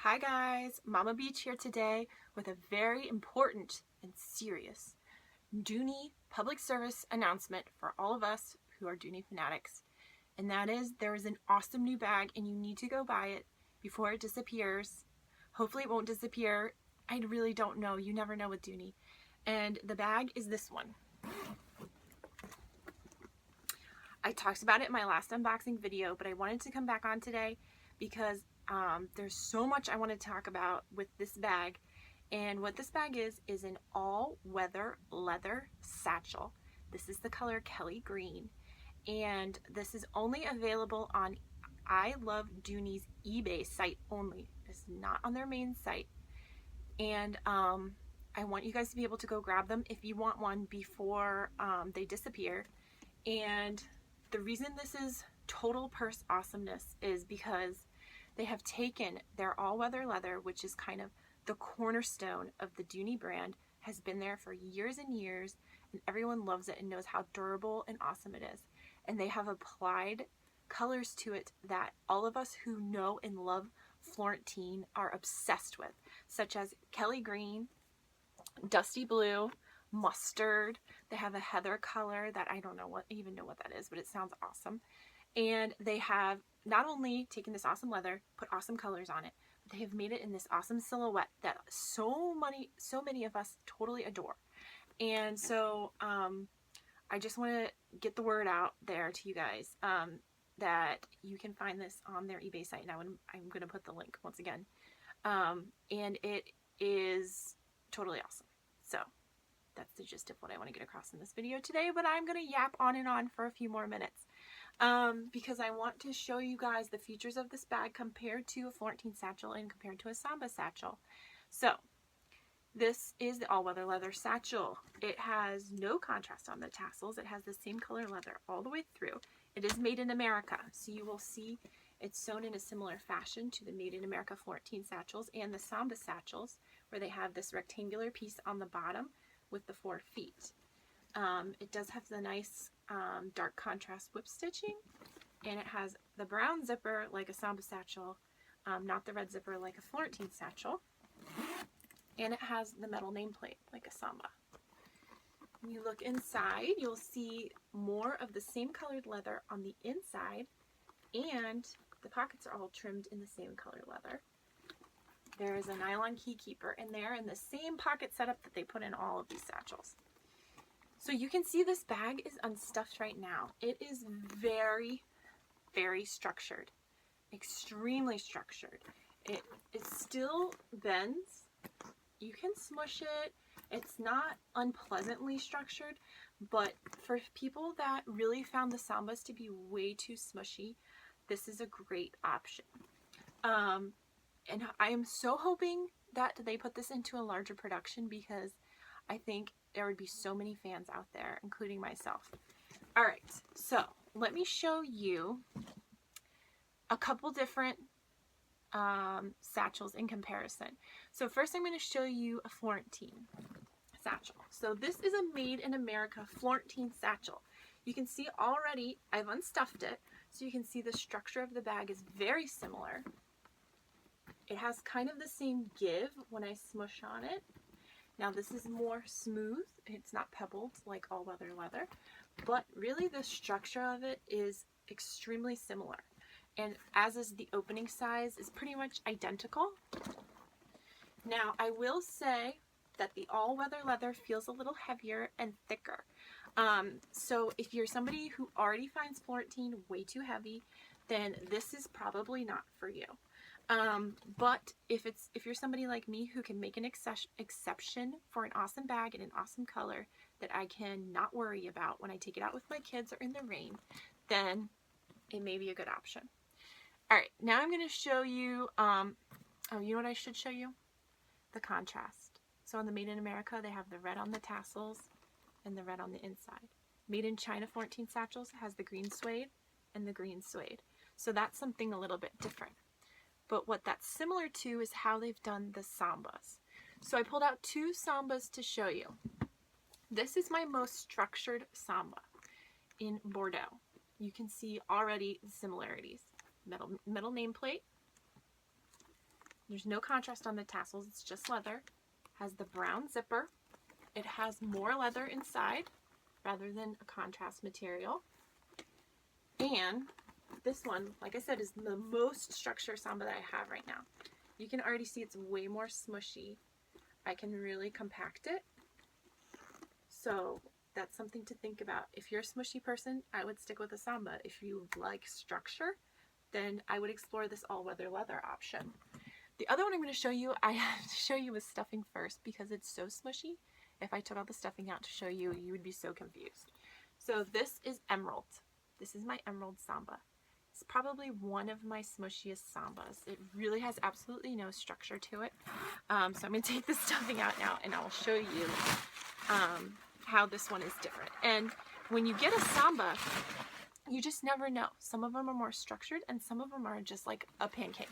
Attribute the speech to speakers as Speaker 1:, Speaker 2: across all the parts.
Speaker 1: Hi guys, Mama Beach here today with a very important and serious Dooney public service announcement for all of us who are Dooney fanatics. And that is, there is an awesome new bag and you need to go buy it before it disappears. Hopefully it won't disappear. I really don't know. You never know with Dooney. And the bag is this one. I talked about it in my last unboxing video, but I wanted to come back on today because there's so much I want to talk about with this bag. And what this bag is an all-weather leather satchel. This is the color Kelly Green. And this is only available on I Love Dooney's eBay site only. It's not on their main site. And I want you guys to be able to go grab them if you want one before they disappear. And the reason this is total purse awesomeness is because they have taken their all-weather leather, which is kind of the cornerstone of the Dooney brand, has been there for years and years, and everyone loves it and knows how durable and awesome it is. And they have applied colors to it that all of us who know and love Florentine are obsessed with, such as Kelly Green, Dusty Blue, Mustard. They have a heather color that I don't know even know what that is, but it sounds awesome. And they have not only taken this awesome leather, put awesome colors on it, but they have made it in this awesome silhouette that so many of us totally adore. And so I just want to get the word out there to you guys that you can find this on their eBay site. Now I'm going to put the link once again. And it is totally awesome. So that's the gist of what I want to get across in this video today, but I'm going to yap on and on for a few more minutes because I want to show you guys the features of this bag compared to a Florentine satchel and compared to a Samba satchel. So this is the all-weather leather satchel. It has no contrast on the tassels. It has the same color leather all the way through. It is made in America, so you will see it's sewn in a similar fashion to the Made in America Florentine satchels and the Samba satchels, where they have this rectangular piece on the bottom with the 4 feet. It does have the nice dark contrast whip stitching, and it has the brown zipper like a Samba satchel, not the red zipper like a Florentine satchel, and it has the metal nameplate like a Samba. When you look inside, you'll see more of the same colored leather on the inside, and the pockets are all trimmed in the same color leather. There is a nylon key keeper in there and the same pocket setup that they put in all of these satchels. So you can see this bag is unstuffed right now. It is very structured, extremely structured. It still bends. You can smush it. It's not unpleasantly structured, but for people that really found the Sambas to be way too smushy, this is a great option. And I am so hoping that they put this into a larger production because I think there would be so many fans out there, including myself. Alright, so let me show you a couple different satchels in comparison. So first I'm going to show you a Florentine satchel. So this is a Made in America Florentine satchel. You can see already I've unstuffed it, so you can see the structure of the bag is very similar. It has kind of the same give when I smush on it. Now this is more smooth. It's not pebbled like all-weather leather, but really the structure of it is extremely similar. And as is the opening size is pretty much identical. Now I will say that the all-weather leather feels a little heavier and thicker. So if you're somebody who already finds Florentine way too heavy, then this is probably not for you. But if you're somebody like me who can make an exception for an awesome bag in an awesome color that I can not worry about when I take it out with my kids or in the rain, then it may be a good option. Alright, now I'm going to show you, oh, you know what I should show you? The contrast. So on the Made in America, they have the red on the tassels and the red on the inside. Made in China Florentine satchels has the green suede and the green suede. So that's something a little bit different. But what that's similar to is how they've done the Sambas. So I pulled out 2 Sambas to show you. This is my most structured Samba in Bordeaux. You can see already the similarities. Metal nameplate, There's no contrast on the tassels, it's just leather. Has the brown zipper. It has more leather inside rather than a contrast material. And this one, like I said, is the most structured samba that I have right now. You can already see it's way more smushy. I can really compact it. So that's something to think about. If you're a smushy person, I would stick with a samba. If you like structure, then I would explore this all-weather leather option. The other one I'm going to show you, I have to show you with stuffing first because it's so smushy. If I took all the stuffing out to show you, you would be so confused. So this is Emerald. This is my Emerald Samba. It's probably one of my smushiest sambas. It really has absolutely no structure to it. So I'm going to take the stuffing out now and I'll show you how this one is different. And when you get a samba, you just never know. Some of them are more structured and some of them are just like a pancake.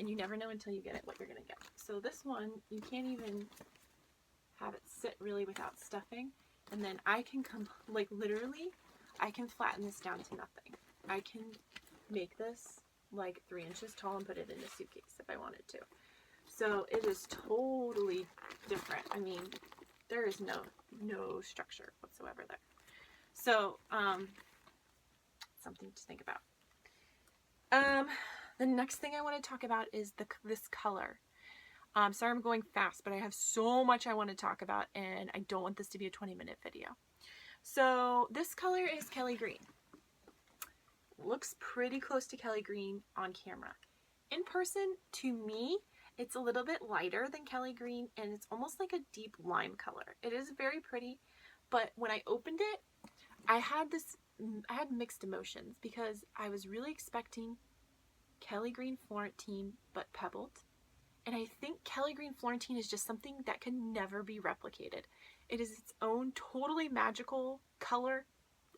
Speaker 1: And you never know until you get it what you're going to get. So this one, you can't even have it sit really without stuffing. And then I can like literally, I can flatten this down to nothing. I can make this like 3 inches tall and put it in a suitcase if I wanted to. So it is totally different. I mean, there is no structure whatsoever there. So, something to think about. The next thing I want to talk about is this color. Sorry I'm going fast, but I have so much I want to talk about and I don't want this to be a 20-minute video. So this color is Kelly Green. Looks pretty close to Kelly Green on camera. In person, to me, it's a little bit lighter than Kelly Green and it's almost like a deep lime color. It is very pretty, but when I opened it, I had mixed emotions because I was really expecting Kelly Green Florentine but pebbled. And I think Kelly Green Florentine is just something that can never be replicated. It is its own totally magical color,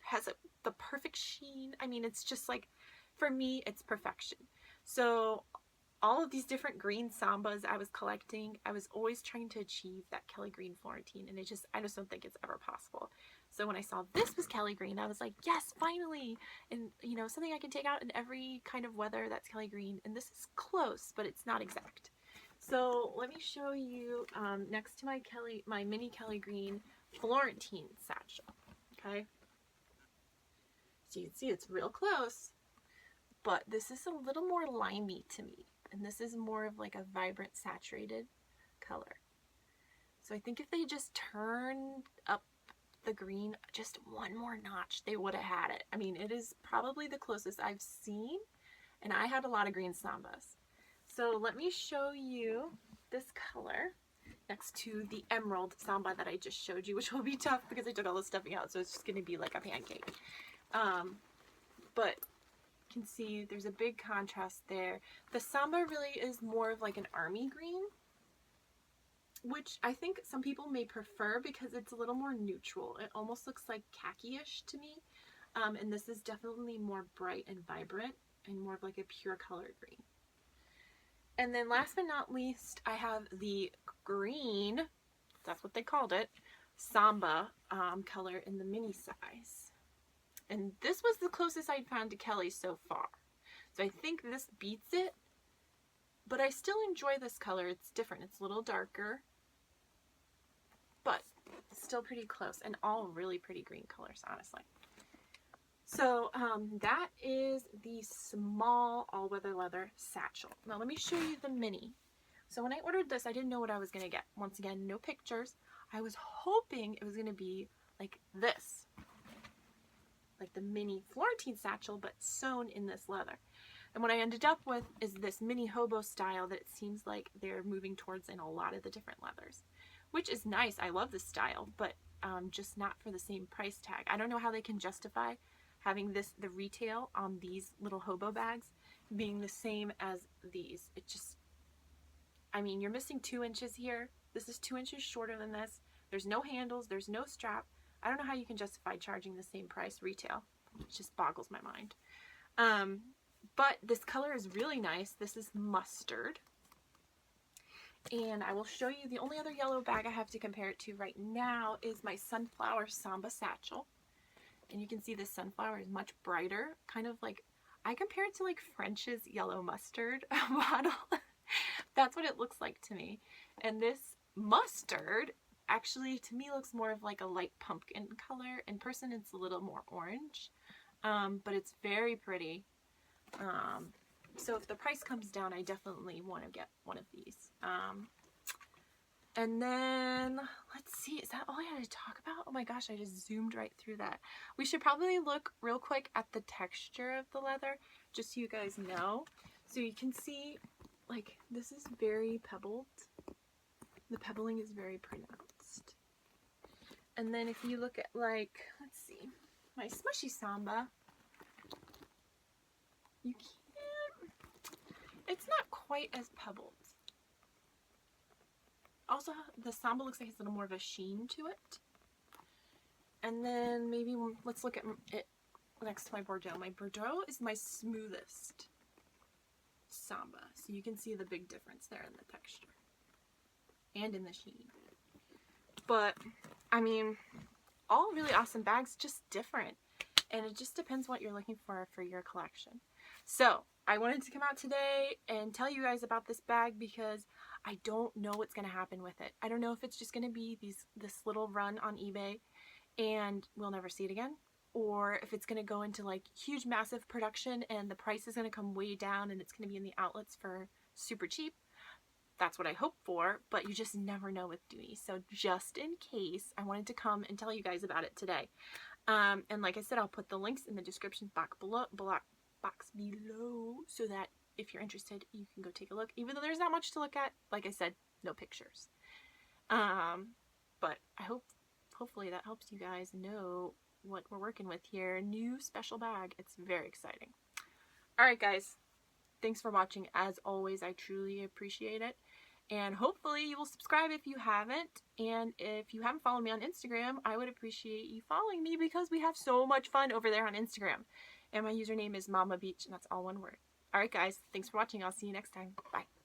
Speaker 1: has the perfect sheen. I mean, it's just like, for me, it's perfection. So all of these different green sambas I was collecting, I was always trying to achieve that Kelly Green Florentine, and I just don't think it's ever possible. So when I saw this was Kelly Green, I was like, yes, finally! And, you know, something I can take out in every kind of weather that's Kelly Green, and this is close, but it's not exact. So let me show you next to my mini Kelly Green Florentine satchel, okay? So you can see it's real close, but this is a little more limey to me, and this is more of like a vibrant saturated color. So I think if they just turned up the green just one more notch, they would have had it. I mean, it is probably the closest I've seen, and I had a lot of green sambas. So let me show you this color next to the Emerald Samba that I just showed you, which will be tough because I took all the stuffing out, so it's just going to be like a pancake. But you can see there's a big contrast there. The Samba really is more of like an army green, which I think some people may prefer because it's a little more neutral. It almost looks like khaki-ish to me. And this is definitely more bright and vibrant and more of like a pure color green. And then last but not least, I have the green, that's what they called it, Samba color in the mini size. And this was the closest I'd found to Kelly so far. So I think this beats it, but I still enjoy this color. It's different. It's a little darker, but it's still pretty close and all really pretty green colors, honestly. So that is the small all-weather leather satchel. Now let me show you the mini. So when I ordered this, I didn't know what I was going to get. Once again, no pictures. I was hoping it was going to be like this. Like the mini Florentine satchel, but sewn in this leather. And what I ended up with is this mini hobo style that it seems like they're moving towards in a lot of the different leathers. Which is nice. I love this style, but just not for the same price tag. I don't know how they can justify having the retail on these little hobo bags being the same as these. It just, I mean, you're missing 2 inches here. This is 2 inches shorter than this. There's no handles, there's no strap. I don't know how you can justify charging the same price retail. It just boggles my mind. But this color is really nice. This is mustard. And I will show you the only other yellow bag I have to compare it to right now is my Sunflower Samba satchel. And you can see this sunflower is much brighter, kind of like, I compare it to like French's yellow mustard bottle. That's what it looks like to me. And this mustard actually to me looks more of like a light pumpkin color. In person it's a little more orange, but it's very pretty. So if the price comes down, I definitely want to get one of these. And then, let's see, is that all I had to talk about? Oh my gosh, I just zoomed right through that. We should probably look real quick at the texture of the leather, just so you guys know. So you can see, like, this is very pebbled. The pebbling is very pronounced. And then if you look at, like, let's see, my smushy Samba, you can't, it's not quite as pebbled. Also, the Samba looks like it's a little more of a sheen to it. And then maybe let's look at it next to my Bordeaux. My Bordeaux is my smoothest Samba. So you can see the big difference there in the texture. And in the sheen. But, I mean, all really awesome bags, just different. And it just depends what you're looking for your collection. So, I wanted to come out today and tell you guys about this bag because I don't know what's going to happen with it. I don't know if it's just going to be this little run on eBay and we'll never see it again, or if it's going to go into like huge massive production and the price is going to come way down and it's going to be in the outlets for super cheap. That's what I hope for, but you just never know with Dooney. So just in case, I wanted to come and tell you guys about it today. And like I said, I'll put the links in the description box below so that if you're interested, you can go take a look. Even though there's not much to look at, like I said, no pictures. But I hopefully that helps you guys know what we're working with here. New special bag. It's very exciting. Alright guys, thanks for watching. As always, I truly appreciate it. And hopefully you will subscribe if you haven't. And if you haven't followed me on Instagram, I would appreciate you following me because we have so much fun over there on Instagram. And my username is Mama Beach, and that's all one word. Alright guys, thanks for watching. I'll see you next time. Bye.